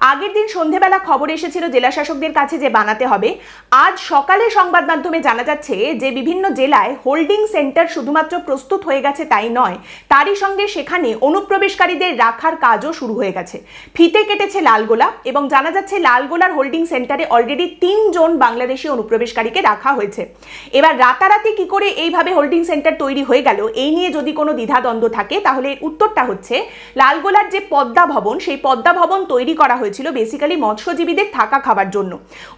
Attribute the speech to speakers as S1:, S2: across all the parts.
S1: আগের দিন সন্ধেবেলা খবর এসেছিল জেলা শাসকদের কাছে যে বানাতে হবে। আজ সকালে সংবাদ মাধ্যমে জানা যাচ্ছে যে বিভিন্ন জেলায় হোল্ডিং সেন্টার শুধুমাত্র প্রস্তুত হয়ে গেছে তাই নয়, তারই সঙ্গে সেখানে অনুপ্রবেশকারীদের রাখার কাজও শুরু হয়ে গেছে। ফিতে কেটেছে লালগোলা এবং জানা যাচ্ছে লালগোলার হোল্ডিং সেন্টারে অলরেডি 3 জন বাংলাদেশি অনুপ্রবেশকারীকে রাখা হয়েছে। এবার রাতারাতি কি করে এইভাবে হোল্ডিং সেন্টার তৈরি হয়ে গেল, এই নিয়ে যদি কোনো দ্বিধাদ্বন্দ্ব থাকে তাহলে এর উত্তরটা হচ্ছে লালগোলার যে পদ্মা ভবন, সেই পদ্মা ভবন তৈরি করা হয়েছিল বেসিক্যালি মৎস্যজীবীদের থাকা খাবার জন্য।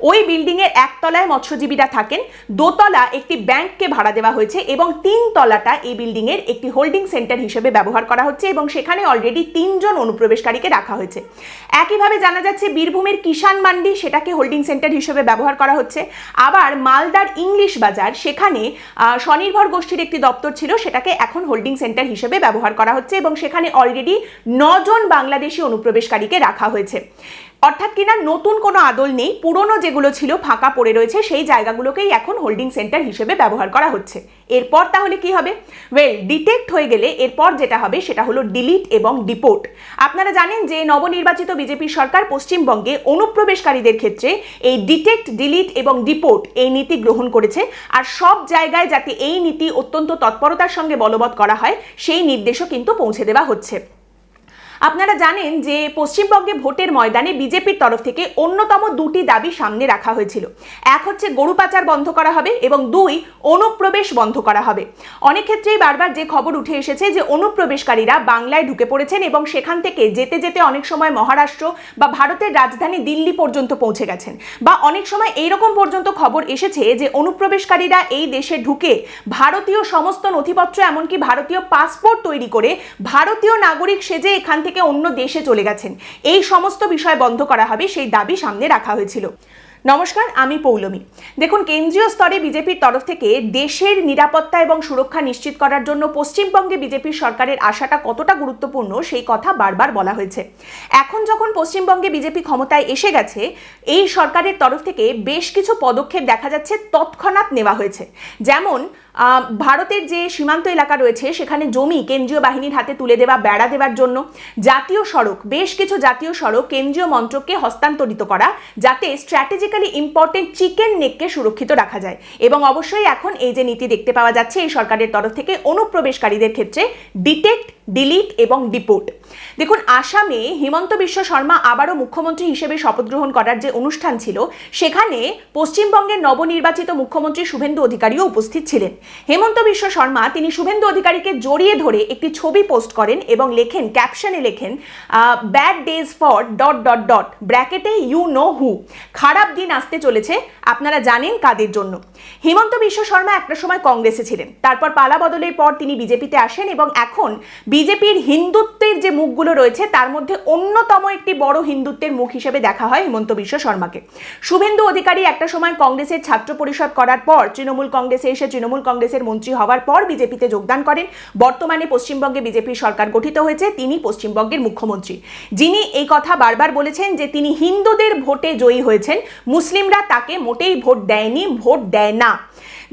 S1: ওই বিল্ডিং এর একতলায় মৎস্যজীবীরা থাকেন, দোতলা একটি ব্যাংককে ভাড়া দেওয়া হয়েছে এবং 3 তলাটা এই বিল্ডিং এর একটি হোল্ডিং সেন্টার হিসেবে ব্যবহার করা হচ্ছে এবং সেখানে অলরেডি 3 জন অনুপ্রবেশকারীকে রাখা হয়েছে। একইভাবে জানা যাচ্ছে বীরভূমের কিষাণ মান্ডি, সেটাকে হোল্ডিং সেন্টার হিসেবে ব্যবহার করা হচ্ছে। আবার মালদার ইংলিশ বাজার, সেখানে স্বনির্ভর গোষ্ঠীর একটি দপ্তর ছিল, সেটাকে এখন হোল্ডিং সেন্টার হিসেবে ব্যবহার করা হচ্ছে এবং সেখানে অলরেডি 9 জন বাংলাদেশি অনুপ্রবেশকারীকে রাখা হয়েছে। অর্থাৎ কিনা নতুন কোনো আদল নেই, পুরনো যেগুলো ছিল ফাঁকা পড়ে রয়েছে সেই জায়গাগুলোকেই এখন হোল্ডিং সেন্টার হিসেবে ব্যবহার করা হচ্ছে। এরপর তাহলে কি হবে? ডিটেক্ট হয়ে গেলে এরপর যেটা হবে সেটা হলো ডিলিট এবং ডিপোর্ট। আপনারা জানেন যে নবনির্বাচিত বিজেপি সরকার পশ্চিমবঙ্গে অনুপ্রবেশকারীদের ক্ষেত্রে এই ডিটেক্ট, ডিলিট এবং ডিপোর্ট এই নীতি গ্রহণ করেছে। আর সব জায়গায় যাতে এই নীতি অত্যন্ত তৎপরতার সঙ্গে বলবৎ করা হয় সেই নির্দেশও কিন্তু পৌঁছে দেওয়া হচ্ছে। আপনারা জানেন যে পশ্চিমবঙ্গে ভোটের ময়দানে বিজেপির তরফ থেকে অন্যতম 2টি দাবি সামনে রাখা হয়েছিল। এক হচ্ছে গরু পাচার বন্ধ করা হবে এবং 2 অনুপ্রবেশ বন্ধ করা হবে। অনেক ক্ষেত্রেই বারবার যে খবর উঠে এসেছে যে অনুপ্রবেশকারীরা বাংলায় ঢুকে পড়েছেন এবং সেখান থেকে যেতে যেতে অনেক সময় মহারাষ্ট্র বা ভারতের রাজধানী দিল্লি পর্যন্ত পৌঁছে গেছেন, বা অনেক সময় এইরকম পর্যন্ত খবর এসেছে যে অনুপ্রবেশকারীরা এই দেশে ঢুকে ভারতীয় সমস্ত নথিপত্র এমনকি ভারতীয় পাসপোর্ট তৈরি করে ভারতীয় নাগরিক সেজে এখান থেকে অন্য দেশে চলে গেছেন। এই সমস্ত বিষয় বন্ধ করা হবে, সেই দাবি সামনে রাখা হয়েছিল। নমস্কার, আমি পৌলমী। দেখুন, কেন্দ্রীয় স্তরে বিজেপির তরফ থেকে দেশের নিরাপত্তা এবং সুরক্ষা নিশ্চিত করার জন্য পশ্চিমবঙ্গে বিজেপির সরকারের আশাটা কতটা গুরুত্বপূর্ণ সেই কথা বারবার বলা হয়েছে। এখন যখন পশ্চিমবঙ্গে বিজেপি ক্ষমতায় এসে গেছে, এই সরকারের তরফ থেকে বেশ কিছু পদক্ষেপ দেখা যাচ্ছে তৎক্ষণাৎ নেওয়া হয়েছে। যেমন ভারতের যে সীমান্ত এলাকা রয়েছে সেখানে জমি কেন্দ্রীয় বাহিনীর হাতে তুলে দেওয়া, বেড়া দেওয়ার জন্য জাতীয় সড়ক, বেশ কিছু জাতীয় সড়ক কেন্দ্রীয় মন্ত্রককে হস্তান্তরিত করা, যাতে স্ট্র্যাটেজিক্যালি ইম্পর্টেন্ট চিকেন নেককে সুরক্ষিত রাখা যায়। এবং অবশ্যই এখন এই যে নীতি দেখতে পাওয়া যাচ্ছে এই সরকারের তরফ থেকে অনুপ্রবেশকারীদের ক্ষেত্রে ডিটেক্ট, ডিলিট এবং ডিপোর্ট। দেখুন, আসামে হিমন্ত বিশ্ব শর্মা আবারও মুখ্যমন্ত্রী হিসেবে শপথ গ্রহণ করার যে অনুষ্ঠান ছিল সেখানে পশ্চিমবঙ্গের নবনির্বাচিত মুখ্যমন্ত্রী শুভেন্দু অধিকারীও উপস্থিত ছিলেন। হেমন্ত বিশ্ব শর্মা তিনি শুভেন্দু অধিকারীকে জড়িয়ে ধরে একটি ছবি পোস্ট করেন এবং লেখেন, ক্যাপশনে লেখেন, bad days for dot dot dot ব্র্যাকেটে ইউ নো হু। খারাপ দিন আসতে চলেছে, আপনারা জানেন কাদের জন্য। হিমন্ত বিশ্ব শর্মা একটা সময় কংগ্রেসে ছিলেন, তারপর পালা বদলের পর তিনি বিজেপিতে আসেন এবং এখন বিজেপির হিন্দুত্বের যে মুখগুলো রয়েছে তার মধ্যে অন্যতম একটি বড় হিন্দুত্বের মুখ হিসেবে দেখা হয় হিমন্ত বিশ্ব শর্মাকে। শুভেন্দু অধিকারী একটা সময় কংগ্রেসের ছাত্র পরিষদ করার পর তৃণমূল কংগ্রেসে এসে তৃণমূল কংগ্রেসের মন্ত্রী হওয়ার পর বিজেপিতে যোগদান করেন। বর্তমানে পশ্চিমবঙ্গে বিজেপির সরকার গঠিত হয়েছে, তিনি পশ্চিমবঙ্গের মুখ্যমন্ত্রী, যিনি এই কথা বারবার বলেছেন যে তিনি হিন্দুদের ভোটে জয়ী হয়েছেন, মুসলিমরা তাকে মোটেই ভোট দেয়নি, ভোট দেয় না।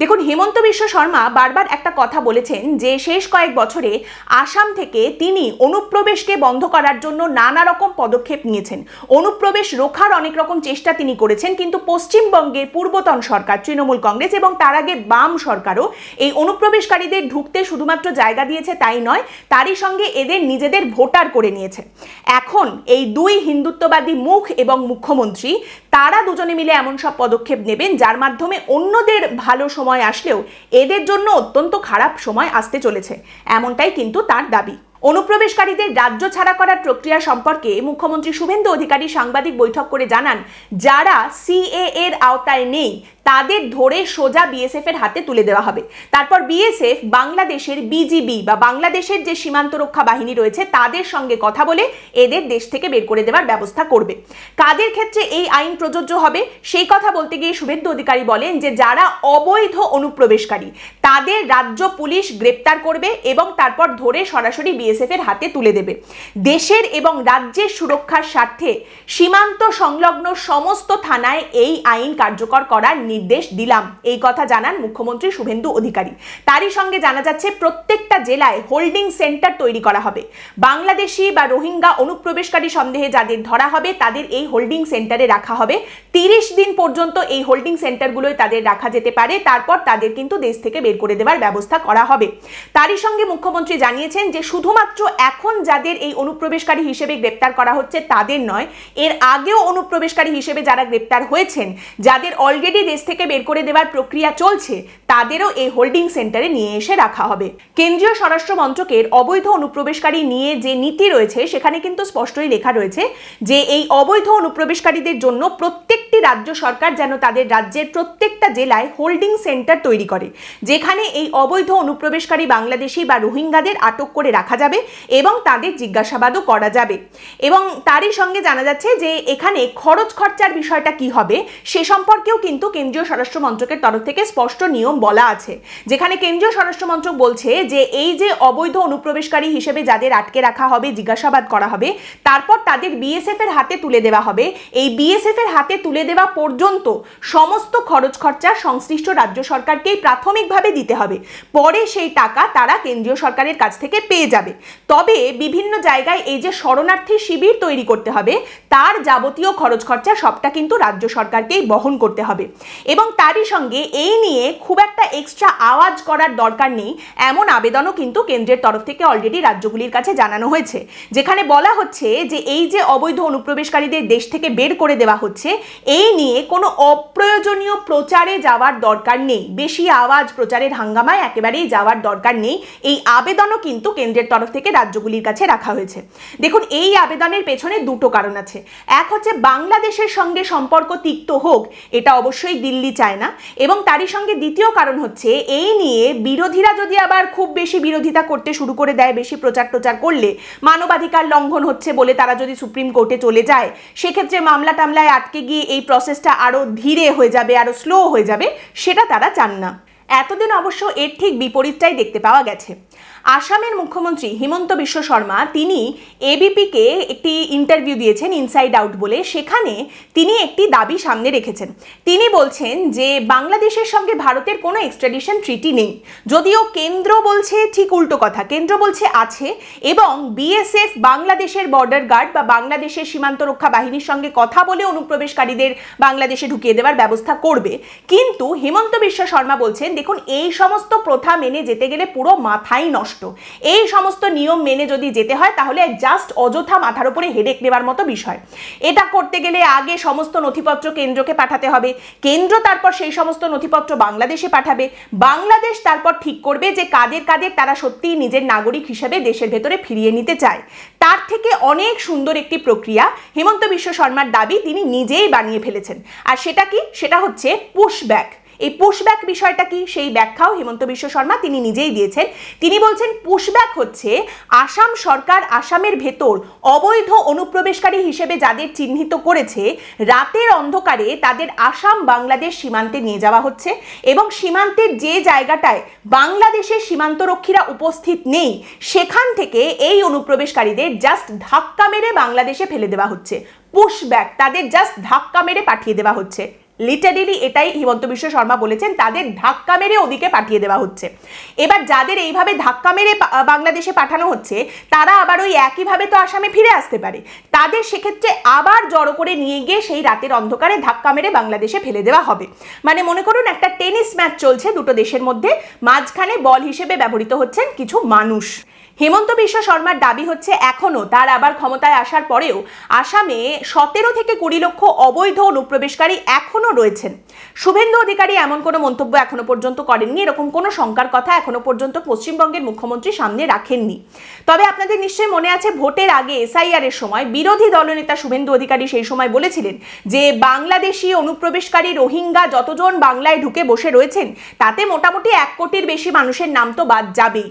S1: দেখুন, হিমন্ত বিশ্ব শর্মা বারবার একটা কথা বলেছেন যে শেষ কয়েক বছরে আসাম থেকে তিনি অনুপ্রবেশকে বন্ধ করার জন্য নানা রকম পদক্ষেপ নিয়েছেন, অনুপ্রবেশ রোখার অনেক রকম চেষ্টা তিনি করেছেন, কিন্তু পশ্চিমবঙ্গের পূর্বতন সরকার তৃণমূল কংগ্রেস এবং তার আগে বাম সরকারও এই অনুপ্রবেশকারীদের ঢুকতে শুধুমাত্র জায়গা দিয়েছে তাই নয়, তারই সঙ্গে এদের নিজেদের ভোটার করে নিয়েছে। এখন এই 2 হিন্দুত্ববাদী মুখ এবং মুখ্যমন্ত্রী তারা দুজনে মিলে এমন সব পদক্ষেপ নেবেন যার মাধ্যমে অন্যদের ভালো সময় আসলেও এদের জন্য অত্যন্ত খারাপ সময় আসতে চলেছে, এমনটাই কিন্তু তার দাবি। অনুপ্রবেশকারীদের রাজ্য ছাড়া করার প্রক্রিয়া সম্পর্কে মুখ্যমন্ত্রী শুভেন্দু অধিকারী সাংবাদিক বৈঠক করে জানান, যারা সিএএ এর আওতায় নেই তাদের ধরে সোজা বিএসএফ এর হাতে তুলে দেওয়া হবে। তারপর বিএসএফ বাংলাদেশের বিজিবি বা বাংলাদেশের যে সীমান্ত রক্ষা বাহিনী রয়েছে তাদের সঙ্গে কথা বলে এদের দেশ থেকে বের করে দেওয়ার ব্যবস্থা করবে। কাদের ক্ষেত্রে এই আইন প্রযোজ্য হবে সেই কথা বলতে গিয়ে শুভেন্দু অধিকারী বলেন যে যারা অবৈধ অনুপ্রবেশকারী তাদের রাজ্য পুলিশ গ্রেপ্তার করবে এবং তারপর ধরে সরাসরি বিএসএফ এর হাতে তুলে দেবে। দেশের এবং রাজ্যের সুরক্ষার স্বার্থে সীমান্ত সংলগ্ন সমস্ত থানায় এই আইন কার্যকর করার নির্দেশ দিলাম, এই কথা জানান মুখ্যমন্ত্রী শুভেন্দু অধিকারী। তারই সঙ্গে জানা যাচ্ছে প্রত্যেকটা জেলায় হোল্ডিং সেন্টার তৈরি করা হবে। বাংলাদেশি বা রোহিঙ্গা অনুপ্রবেশকারী সন্দেহে যাদের ধরা হবে তাদের এই হোল্ডিং সেন্টারে রাখা হবে। 30 দিন পর্যন্ত এই হোল্ডিং সেন্টারগুলোয় তাদের রাখা যেতে পারে, তারপর তাদের কিন্তু দেশ থেকে বের করে দেওয়ার ব্যবস্থা করা হবে। তারই সঙ্গে মুখ্যমন্ত্রী জানিয়েছেন যে শুধুমাত্র এখন যাদের এই অনুপ্রবেশকারী হিসেবে গ্রেপ্তার করা হচ্ছে তাদের নয়, এর আগেও অনুপ্রবেশকারী হিসেবে যারা গ্রেপ্তার হয়েছেন, যাদের অলরেডি দেশ থেকে বের করে দেওয়ার প্রক্রিয়া চলছে, তাদেরও এই হোল্ডিং সেন্টারে নিয়ে এসে রাখা হবে। কেন্দ্রীয় স্বরাষ্ট্র মন্ত্রকের অবৈধ অনুপ্রবেশকারী নিয়ে যে নীতি রয়েছে সেখানে কিন্তু স্পষ্টই লেখা রয়েছে যে এই অবৈধ অনুপ্রবেশকারীদের জন্য প্রত্যেকটি রাজ্য সরকার যেন তাদের রাজ্যের প্রত্যেকটা জেলায় হোল্ডিং সেন্টার তৈরি করে, যেখানে এই অবৈধ অনুপ্রবেশকারী বাংলাদেশি বা রোহিঙ্গাদের আটক করে রাখা যাবে এবং তাদের জিজ্ঞাসাবাদও করা যাবে। এবং তারই সঙ্গে জানা যাচ্ছে যে এখানে খরচ খরচার বিষয়টা কি হবে সে সম্পর্কেও কিন্তু কেন্দ্রীয় স্বরাষ্ট্র মন্ত্রকের তরফ থেকে স্পষ্ট নিয়ম বলা আছে, যেখানে কেন্দ্রীয় স্বরাষ্ট্র মন্ত্রক বলছে যে এই যে অবৈধ অনুপ্রবেশকারী হিসেবে যাদের আটকে রাখা হবে, জিজ্ঞাসাবাদ করা হবে, তারপর তাদের বিএসএফ এর হাতে তুলে দেওয়া হবে। এই বিএসএফ এর হাতে তুলে দেওয়া পর্যন্ত সমস্ত খরচ খরচা সংশ্লিষ্ট রাজ্য সরকারকেই প্রাথমিকভাবে দিতে হবে, পরে সেই টাকা তারা কেন্দ্রীয় সরকারের কাছ থেকে পেয়ে যাবে। তবে বিভিন্ন জায়গায় এই যে শরণার্থী শিবির তৈরি করতে হবে তার যাবতীয় খরচ খরচা সবটা কিন্তু রাজ্য সরকারকেই বহন করতে হবে। এবং তারই সঙ্গে এই নিয়ে খুব একটা এক্সট্রা আওয়াজ করার দরকার নেই এমন আবেদনও কিন্তু কেন্দ্রের তরফ থেকে অলরেডি রাজ্যগুলির কাছে জানানো হয়েছে, যেখানে বলা হচ্ছে যে এই যে অবৈধ অনুপ্রবেশকারীদের দেশ থেকে বের করে দেওয়া হচ্ছে এই নিয়ে কোনো অপ্রয়োজনীয় প্রচারে যাওয়ার দরকার নেই, বেশি আওয়াজ প্রচারের হাঙ্গামায় একেবারেই যাওয়ার দরকার নেই। এই আবেদনও কিন্তু কেন্দ্রের তরফ থেকে রাজ্যগুলির কাছে রাখা হয়েছে। দেখুন, এই আবেদনের পেছনে দুটো কারণ আছে। এক হচ্ছে বাংলাদেশের সঙ্গে সম্পর্ক তিক্ত হোক, এটা অবশ্যই দিল্লি চায় না, এবং তারই সঙ্গে দ্বিতীয় কারণ হচ্ছে এই নিয়ে বিরোধীরা যদি আবার খুব বেশি বিরোধিতা করতে শুরু করে দেয়, বেশি প্রচার করলে মানবাধিকার লঙ্ঘন হচ্ছে বলে তারা যদি সুপ্রিম কোর্টে চলে যায়, সেক্ষেত্রে মামলা টামলায় আটকে গিয়ে এই প্রসেসটা আরো ধীরে হয়ে যাবে, আরো স্লো হয়ে যাবে, সেটা তারা চান না। এতদিন অবশ্য এর ঠিক বিপরীতটাই দেখতে পাওয়া গেছে। আসামের মুখ্যমন্ত্রী হিমন্ত বিশ্ব শর্মা তিনি এবিপিকে একটি ইন্টারভিউ দিয়েছেন ইনসাইড আউট বলে, সেখানে তিনি একটি দাবি সামনে রেখেছেন। তিনি বলছেন যে বাংলাদেশের সঙ্গে ভারতের কোনো এক্সট্রাডিশন ট্রিটি নেই, যদিও কেন্দ্র বলছে ঠিক উল্টো কথা, কেন্দ্র বলছে আছে এবং বিএসএফ বাংলাদেশের বর্ডার গার্ড বা বাংলাদেশের সীমান্ত রক্ষা বাহিনীর সঙ্গে কথা বলে অনুপ্রবেশকারীদের বাংলাদেশে ঢুকিয়ে দেওয়ার ব্যবস্থা করবে। কিন্তু হিমন্ত বিশ্ব শর্মা বলছেন দেখুন এই সমস্ত প্রথা মেনে যেতে গেলে পুরো মাথাই নষ্ট, এই সমস্ত নিয়ম মেনে যদি যেতে হয় তাহলে জাস্ট অযথা মাথার উপরে হেডেক নেবার মতো বিষয়। এটা করতে গেলে আগে সমস্ত নথিপত্র কেন্দ্রকে পাঠাতে হবে, কেন্দ্র তারপর সেই সমস্ত নথিপত্র বাংলাদেশে পাঠাবে, বাংলাদেশ তারপর ঠিক করবে যে কাদের কাদের তারা সত্যিই নিজের নাগরিক হিসেবে দেশের ভেতরে ফিরিয়ে নিতে চায়। তার থেকে অনেক সুন্দর একটি প্রক্রিয়া হিমন্ত বিশ্ব শর্মার দাবি তিনি নিজেই বানিয়ে ফেলেছেন। আর সেটা কি? সেটা হচ্ছে পুশব্যাক। এই পুশব্যাক বিষয়টা কি সেই ব্যাখ্যাও হিমন্ত বিশ্ব শর্মা তিনি নিজেই দিয়েছেন। তিনি বলছেন পুশব্যাক হচ্ছে আসাম সরকার আসামের ভেতর অবৈধ অনুপ্রবেশকারী হিসেবে যাদের চিহ্নিত করেছে রাতের অন্ধকারে তাদের আসাম বাংলাদেশ সীমান্তে নিয়ে যাওয়া হচ্ছে এবং সীমান্তের যে জায়গাটায় বাংলাদেশের সীমান্তরক্ষীরা উপস্থিত নেই সেখান থেকে এই অনুপ্রবেশকারীদের জাস্ট ধাক্কা মেরে বাংলাদেশে ফেলে দেওয়া হচ্ছে। পুশব্যাক, তাদের জাস্ট ধাক্কা মেরে পাঠিয়ে দেওয়া হচ্ছে। লিটারেলি এটাই হিমন্ত বিশ্ব শর্মা বলেছেন, তাদের ধাক্কা মেরে ওদিকে পাঠিয়ে দেওয়া হচ্ছে। এবার যাদের এইভাবে ধাক্কা মেরে বাংলাদেশে পাঠানো হচ্ছে তারা আবার ওই একইভাবে তো আসামে ফিরে আসতে পারে, তাদের সেক্ষেত্রে আবার জড়ো করে নিয়ে গিয়ে সেই রাতের অন্ধকারে ধাক্কা মেরে বাংলাদেশে ফেলে দেওয়া হবে। মানে মনে করুন একটা টেনিস ম্যাচ চলছে দুটো দেশের মধ্যে, মাঝখানে বল হিসেবে ব্যবহৃত হচ্ছেন কিছু মানুষ। হেমন্ত বিশ্ব শর্মার দাবি হচ্ছে এখনো তার আবার ক্ষমতায় আসার পরেও আসামে 17 থেকে 20 লক্ষ অবৈধ অনুপ্রবেশকারী এখনো রয়েছেন। শুভেন্দু অধিকারী এমন কোনো মন্তব্য এখনো পর্যন্ত করেননি, এরকম কোনো শঙ্কার কথা এখনো পর্যন্ত পশ্চিমবঙ্গের মুখ্যমন্ত্রী সামনে রাখেননি। তবে আপনাদের নিশ্চয়ই মনে আছে ভোটের আগে এসআইআর এর সময় বিরোধী দলনেতা শুভেন্দু অধিকারী সেই সময় বলেছিলেন যে বাংলাদেশি অনুপ্রবেশকারী রোহিঙ্গা যতজন বাংলায় ঢুকে বসে রয়েছেন তাতে মোটামুটি 1 কোটির বেশি মানুষের নাম তো বাদ যাবেই।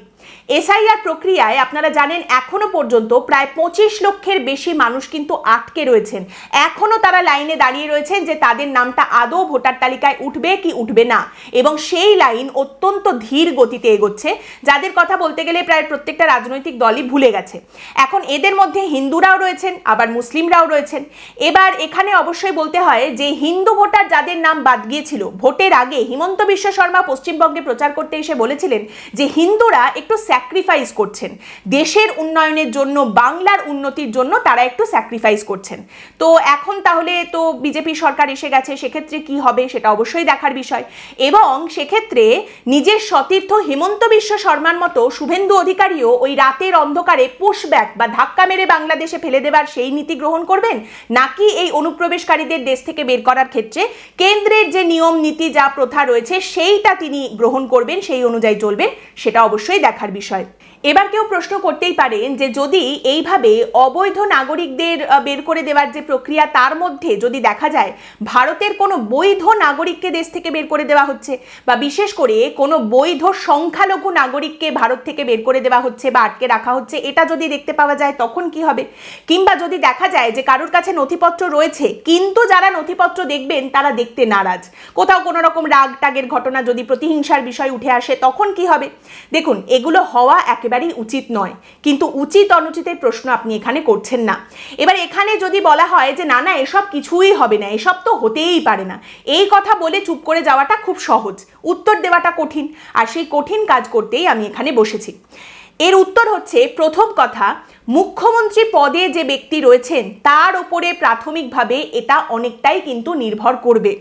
S1: এসআইআর প্রক্রিয়ায় আপনারা জানেন এখনো পর্যন্ত প্রায় 25 লক্ষের বেশি মানুষ কিন্তু আটকে রয়েছেন, এখনো তারা লাইনে দাঁড়িয়ে রয়েছেন যে তাদের নামটা আদৌ ভোটার তালিকায় উঠবে কি উঠবে না, এবং সেই লাইন অত্যন্ত ধীর গতিতে এগোচ্ছে, যাদের কথা বলতে গেলে প্রায় প্রত্যেকটা রাজনৈতিক দলই ভুলে গেছে। এখন এদের মধ্যে হিন্দুরাও রয়েছেন, আবার মুসলিমরাও রয়েছেন। এবার এখানে অবশ্যই বলতে হয় যে হিন্দু ভোটার যাদের নাম বাদ গিয়েছিল ভোটের আগে, হিমন্ত বিশ্ব শর্মা পশ্চিমবঙ্গে প্রচার করতে এসে বলেছিলেন যে হিন্দুরা একটু স্যাক্রিফাইস করছেন দেশের উন্নয়নের জন্য, বাংলার উন্নতির জন্য তারা একটু স্যাক্রিফাইস করছেন। তো এখন তাহলে তো বিজেপি সরকার এসে গেছে, সেক্ষেত্রে কি হবে সেটা অবশ্যই দেখার বিষয়। এবং সেক্ষেত্রে নিজের সতীর্থ হিমন্ত বিশ্ব শর্মার মতো শুভেন্দু অধিকারীও ওই রাতের অন্ধকারে পুশব্যাক বা ধাক্কা মেরে বাংলাদেশে ফেলে দেবার সেই নীতি গ্রহণ করবেন, নাকি এই অনুপ্রবেশকারীদের দেশ থেকে বের করার ক্ষেত্রে কেন্দ্রের যে নিয়ম নীতি যা প্রথা রয়েছে সেইটা তিনি গ্রহণ করবেন, সেই অনুযায়ী চলবেন, সেটা অবশ্যই দেখার বিষয়। এবার কেউ প্রশ্ন করতেই পারেন যে যদি এইভাবে অবৈধ নাগরিকদের বের করে দেওয়ার যে প্রক্রিয়া, তার মধ্যে যদি দেখা যায় ভারতের কোনো বৈধ নাগরিককে দেশ থেকে বের করে দেওয়া হচ্ছে, বা বিশেষ করে কোনো বৈধ সংখ্যালঘু নাগরিককে ভারত থেকে বের করে দেওয়া হচ্ছে বা আটকে রাখা হচ্ছে, এটা যদি দেখতে পাওয়া যায় তখন কি হবে? কিংবা যদি দেখা যায় যে কারোর কাছে নথিপত্র রয়েছে কিন্তু যারা নথিপত্র দেখবেন তারা দেখতে নারাজ, কোথাও কোনো রকম রাগ টাগের ঘটনা যদি, প্রতিহিংসার বিষয় উঠে আসে, তখন কি হবে? দেখুন, এগুলো হওয়া একেবারেই উচিত নয়, কিন্তু উচিত অনুচিতের প্রশ্ন আপনি এখানে করছেন না। এবার এখানে যদি বলা হয় যে না না এসব কিছুই হবে না, এসব তো হতেই পারে না, এই কথা বলে চুপ করে যাওয়াটা খুব সহজ, উত্তর দেওয়াটা কঠিন, আর সেই কঠিন কাজ করতেই আমি এখানে বসেছি। এর উত্তর হচ্ছে, প্রথম কথা, মুখ্যমন্ত্রী পদে যে ব্যক্তি রয়েছেন তার উপরে প্রাথমিকভাবে এটা অনেকটাই কিন্তু নির্ভর করবে।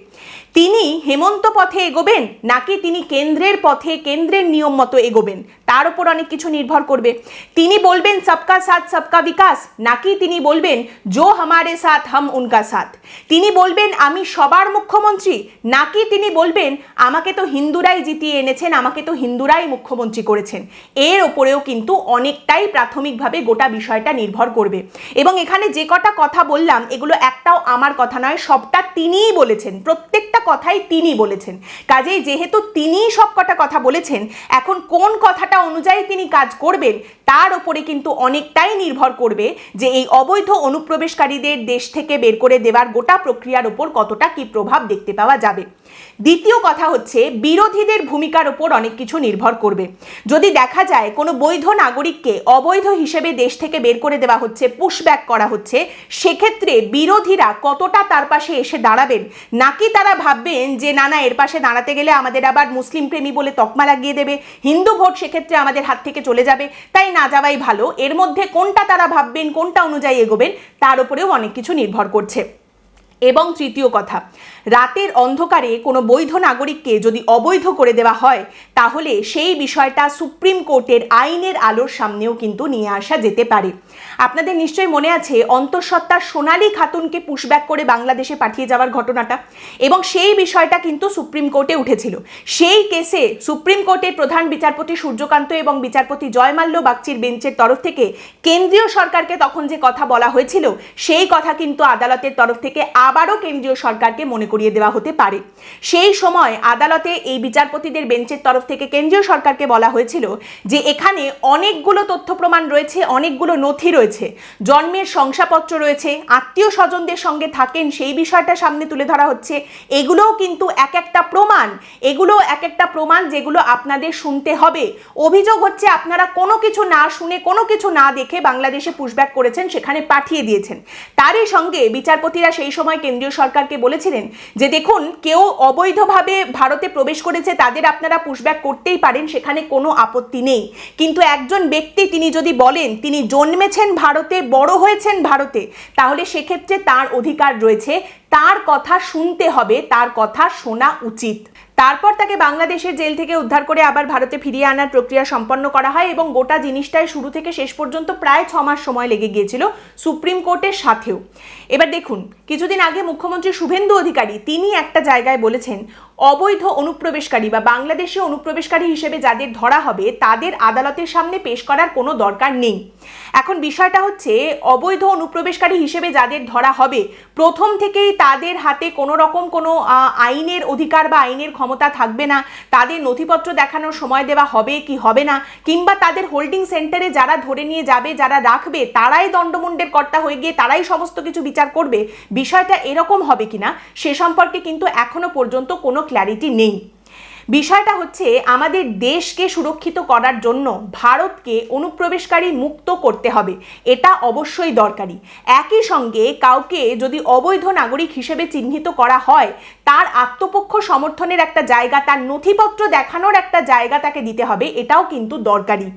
S1: তিনি হেমন্ত পথে এগোবেন নাকি তিনি কেন্দ্রের পথে, কেন্দ্রের নিয়ম মতো এগোবেন, তার উপর অনেক কিছু নির্ভর করবে। তিনি বলবেন সবকা সাথ সবকা বিকাশ, নাকি তিনি বলবেন জো হামারে সাথ হাম উনকা সাথ। তিনি বলবেন আমি সবার মুখ্যমন্ত্রী, নাকি তিনি বলবেন আমাকে তো হিন্দুরাই জিতিয়ে এনেছেন, আমাকে তো হিন্দুরাই মুখ্যমন্ত্রী করেছেন। এর ওপরেও কিন্তু অনেকটাই প্রাথমিকভাবে গোটা বিষয়টা নির্ভর করবে। এবং এখানে যে কটা কথা বললাম এগুলো একটাও আমার কথা নয়, সবটা তিনিই বলেছেন, প্রত্যেকটা কথাই তিনি বলেছেন। কাজেই যেহেতু তিনিই সব কটা কথা বলেছেন, এখন কোন কথাটা অনুযায়ী তিনি কাজ করবেন তার উপরে কিন্তু অনেকটাই নির্ভর করবে যে এই অবৈধ অনুপ্রবেশকারীদের দেশ থেকে বের করে দেওয়ার গোটা প্রক্রিয়ার উপর কতটা কি প্রভাব দেখতে পাওয়া যাবে। দ্বিতীয় কথা হচ্ছে, বিরোধীদের ভূমিকার উপর অনেক কিছু নির্ভর করবে। যদি দেখা যায় কোনো বৈধ নাগরিককে অবৈধ হিসেবে দেশ থেকে বের করে দেওয়া হচ্ছে, পুশব্যাক করা হচ্ছে, সেক্ষেত্রে বিরোধীরা কতটা তার পাশে এসে দাঁড়াবেন, নাকি তারা ভাববেন যে না না এর পাশে দাঁড়াতে গেলে আমাদের আবার মুসলিম প্রেমী বলে তকমা লাগিয়ে দেবে, হিন্দু ভোট সেক্ষেত্রে আমাদের হাত থেকে চলে যাবে, তাই না যাওয়াই ভালো। এর মধ্যে কোনটা তারা ভাববেন, কোনটা অনুযায়ী এগোবেন, তার উপরেও অনেক কিছু নির্ভর করছে। এবং তৃতীয় কথা, রাতের অন্ধকারে কোনো বৈধ নাগরিককে যদি অবৈধ করে দেওয়া হয় তাহলে সেই বিষয়টা সুপ্রিম কোর্টের আইনের আলোর সামনেও কিন্তু নিয়ে আসা যেতে পারে। আপনাদের নিশ্চয়ই মনে আছে অন্তঃসত্ত্বা সোনালী খাতুনকে পুশব্যাক করে বাংলাদেশে পাঠিয়ে যাওয়ার ঘটনাটা, এবং সেই বিষয়টা কিন্তু সুপ্রিম কোর্টে উঠেছিল। সেই কেসে সুপ্রিম কোর্টের প্রধান বিচারপতি সূর্যকান্ত এবং বিচারপতি জয়মাল্য বাগচির বেঞ্চের তরফ থেকে কেন্দ্রীয় সরকারকে তখন যে কথা বলা হয়েছিল সেই কথা কিন্তু আদালতের তরফ থেকে আবারও কেন্দ্রীয় সরকারকে মনে করিয়ে দেওয়া হতে পারে। সেই সময় আদালতে এই বিচারপতিদের বেঞ্চের তরফ থেকে কেন্দ্রীয় সরকারকে বলা হয়েছিল যে এখানে অনেকগুলো তথ্য প্রমাণ রয়েছে, অনেকগুলো নথি রয়েছে, জন্মের শংসাপত্র রয়েছে, আত্মীয় স্বজনদের সঙ্গে থাকেন সেই বিষয়টা সামনে তুলে ধরা হচ্ছে। এগুলোও কিন্তু এক একটা প্রমাণ, এগুলো এক একটা প্রমাণ যেগুলো আপনাদের শুনতে হবে। অভিযোগ হচ্ছে আপনারা কোনো কিছু না শুনে, কোনো কিছু না দেখে বাংলাদেশে পুশব্যাক করেছেন, সেখানে পাঠিয়ে দিয়েছেন। তারই সঙ্গে বিচারপতিরা সেই সময় কেন্দ্রীয় সরকারকে বলেছিলেন যে দেখুন, কেউ অবৈধভাবে ভারতে প্রবেশ করেছে, তাদের আপনারা পুশব্যাক করতেই পারেন, সেখানে কোনো আপত্তি নেই, কিন্তু একজন ব্যক্তি তিনি যদি বলেন তিনি জন্মেছেন ভারতে, বড় হয়েছেন ভারতে, তাহলে সেক্ষেত্রে তার অধিকার রয়েছে, তার কথা শুনতে হবে, তার কথা শোনা উচিত। তারপর তাকে বাংলাদেশের জেল থেকে উদ্ধার করে আবার ভারতে ফিরিয়ে আনার প্রক্রিয়া সম্পন্ন করা হয়, এবং গোটা জিনিসটাই শুরু থেকে শেষ পর্যন্ত প্রায় 6 মাস সময় লেগে গিয়েছিল সুপ্রিম কোর্টের সাথেও। এবার দেখুন, কিছুদিন আগে মুখ্যমন্ত্রী শুভেন্দু অধিকারী তিনি একটা জায়গায় বলেছেন অবৈধ অনুপ্রবেশকারী বা বাংলাদেশে অনুপ্রবেশকারী হিসেবে যাদের ধরা হবে তাদের আদালতের সামনে পেশ করার কোনো দরকার নেই। এখন বিষয়টা হচ্ছে, অবৈধ অনুপ্রবেশকারী হিসেবে যাদের ধরা হবে প্রথম থেকেই তাদের হাতে কোনো রকম কোনো আইনের অধিকার বা আইনের ক্ষমতা ক্ষমতা থাকবে না, তাদের নথিপত্র দেখানোর সময় দেওয়া হবে কি হবে না, কিংবা তাদের হোল্ডিং সেন্টারে যারা ধরে নিয়ে যাবে, যারা রাখবে, তারাই দণ্ডমুণ্ডের কর্তা হয়ে গিয়ে তারাই সমস্ত কিছু বিচার করবে, বিষয়টা এরকম হবে কিনা সে সম্পর্কে কিন্তু এখনো পর্যন্ত কোনো ক্ল্যারিটি নেই। বিষয়টা হচ্ছে আমাদের দেশকে সুরক্ষিত করার জন্য ভারতকে অনুপ্রবেশকারী মুক্ত করতে হবে, এটা অবশ্যই দরকারি। একই সঙ্গে কাউকে যদি অবৈধ নাগরিক হিসেবে চিহ্নিত করা হয়, তার আত্মপক্ষ সমর্থনের একটা জায়গা, তার নথিপত্র দেখানোর একটা জায়গা তাকে দিতে হবে, এটাও কিন্তু দরকারি।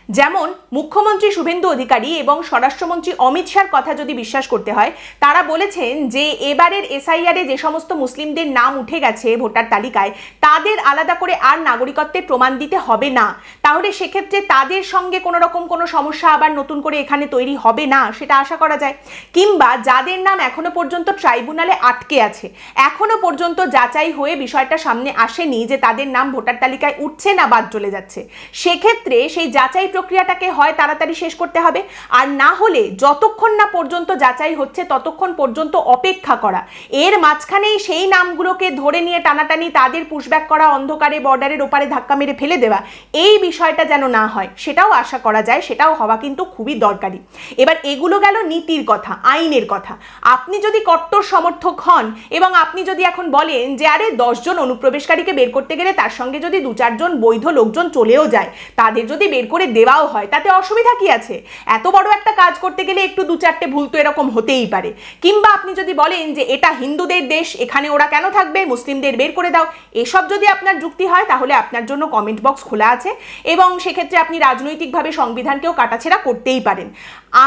S1: যেমন মুখ্যমন্ত্রী শুভেন্দু অধিকারী এবং স্বরাষ্ট্রমন্ত্রী অমিত শাহর কথা যদি বিশ্বাস করতে হয়, তারা বলেছেন যে এবারের এসআইআরে যে সমস্ত মুসলিমদের নাম উঠে গেছে ভোটার তালিকায়, তাদের আলাদা করে আর নাগরিকত্বের প্রমাণ দিতে হবে না। তাহলে সেক্ষেত্রে তাদের সঙ্গে কোনো রকম কোনো সমস্যা আবার নতুন করে এখানে তৈরি হবে না, সেটা আশা করা যায়। কিংবা যাদের নাম এখনো পর্যন্ত ট্রাইব্যুনালে আটকে আছে, এখনো পর্যন্ত যাচাই হয়ে বিষয়টা সামনে আসেনি যে তাদের নাম ভোটার তালিকায় উঠছে না বাদ চলে যাচ্ছে, সেক্ষেত্রে সেই যাচাই প্রক্রিয়াটাকে হয় তাড়াতাড়ি শেষ করতে হবে, আর না হলে যতক্ষণ না পর্যন্ত যাচাই হচ্ছে ততক্ষণ পর্যন্ত অপেক্ষা করা। এর মাঝখানেই সেই নামগুলোকে ধরে নিয়ে টানাটানি, তাদের পুশব্যাক করা, অন্ধকারে বর্ডারের ওপারে ধাক্কা মেরে ফেলে দেওয়া, এই বিষয়টা যেন না হয় সেটাও আশা করা যায়, সেটাও হওয়া কিন্তু খুবই দরকারি। এবার এগুলো গেল নীতির কথা, আইনের কথা। আপনি যদি কট্টর সমর্থক হন এবং আপনি যদি এখন বলেন যে আরে 10 জন অনুপ্রবেশকারীকে বের করতে গেলে তার সঙ্গে যদি 2-4 জন বৈধ লোকজন চলেও যায়, তাদের যদি বের করে দেওয়াও হয়, তাতে অসুবিধা কি আছে? এত বড় একটা কাজ করতে গেলে একটু 2-4টে ভুল তো এরকম হতেই পারে। কিংবা আপনি যদি বলেন যে এটা হিন্দুদের দেশ, এখানে ওরা কেন থাকবে, মুসলিমদের বের করে দাও, এসব যদি আপনার যুক্তি হয় তাহলে আপনার জন্য কমেন্ট বক্স খোলা আছে এবং সেক্ষেত্রে আপনি রাজনৈতিকভাবে সংবিধানকেও কাটাছেড়া করতেই পারেন।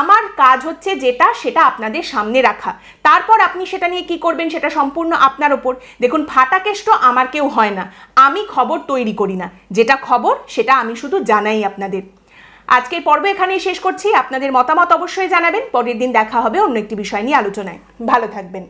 S1: আমার কাজ হচ্ছে যেটা, সেটা আপনাদের সামনে রাখা, তারপর আপনি সেটা নিয়ে কি করবেন সেটা সম্পূর্ণ আপনার ওপর। দেখুন, ফাটাকেষ্ট আমার কেউ হয় না, আমি খবর তৈরি করি না, যেটা খবর সেটা আমি শুধু জানাই আপনাদের। আজকের পর্ব এখানেই শেষ করছি। আপনাদের মতামত অবশ্যই জানাবেন। পরের দিন দেখা হবে অন্য একটি বিষয় নিয়ে আলোচনায়। ভালো থাকবেন।